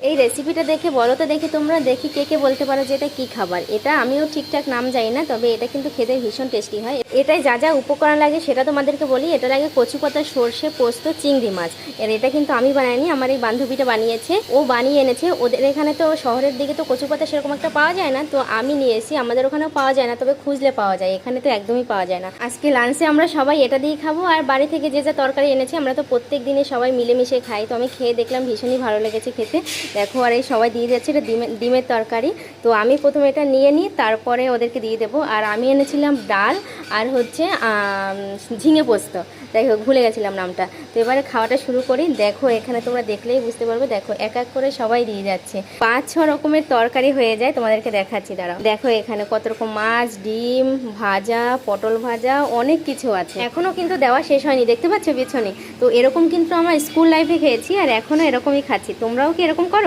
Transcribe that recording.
এই রেসিপিটা দেখে বলো তো দেখি তোমরা, দেখি কে কে বলতে পারো যে এটা কি খাবার। এটা আমিও ঠিকঠাক নাম জানি না, তবে এটা কিন্তু খেতে ভীষণ টেস্টি হয়। এটাই যা যা উপকরণ লাগে সেটা তোমাদেরকে বলি। এটা লাগে কচু পাতা, সর্ষে, পোস্ত, চিংড়ি মাছ। আর এটা কিন্তু আমি বানাইনি, আমার এই বান্ধবীটা বানিয়েছে, ও বানিয়ে এনেছে। ওদের এখানে তো শহরের দিকে তো কচু পাতা সেরকম একটা পাওয়া যায় না, তো আমি নিয়ে এসেছি। আমাদের ওখানেও পাওয়া যায় না, তবে খুঁজলে পাওয়া যায়, এখানে তো একদমই পাওয়া যায় না। আজকে লাঞ্চে আমরা সবাই এটা দিয়ে খাবো, আর বাড়ি থেকে যে যা তরকারি এনেছি আমরা তো প্রত্যেক দিনে সবাই মিলেমিশে খাই। তো আমি খেয়ে দেখলাম ভীষণই ভালো লেগেছে খেতে। দেখো, আর এই সবাই দিয়ে যাচ্ছে এটা ডিমের তরকারি। তো আমি প্রথমে এটা নিয়ে নিই, তারপরে ওদেরকে দিয়ে দেবো। আর আমি এনেছিলাম ডাল আর হচ্ছে ঝিঙে পোস্ত, দেখো ভুলে গেছিলাম নামটা। তো এবারে খাওয়াটা শুরু করি। দেখো এখানে তোমরা দেখলেই বুঝতে পারবে, দেখো এক এক করে সবাই দিয়ে যাচ্ছে। 5-6 রকমের তরকারি হয়ে যায়, তোমাদেরকে দেখাচ্ছি দাঁড়াও। দেখো এখানে কত রকম মাছ, ডিম ভাজা, পটল ভাজা, অনেক কিছু আছে। এখনো কিন্তু দেওয়া শেষ হয়নি, দেখতে পাচ্ছ পিছনে। তো এরকম কিন্তু আমার স্কুল লাইফে খেয়েছি, আর এখনো এরকমই খাচ্ছি। তোমরাও কি এরকম করো?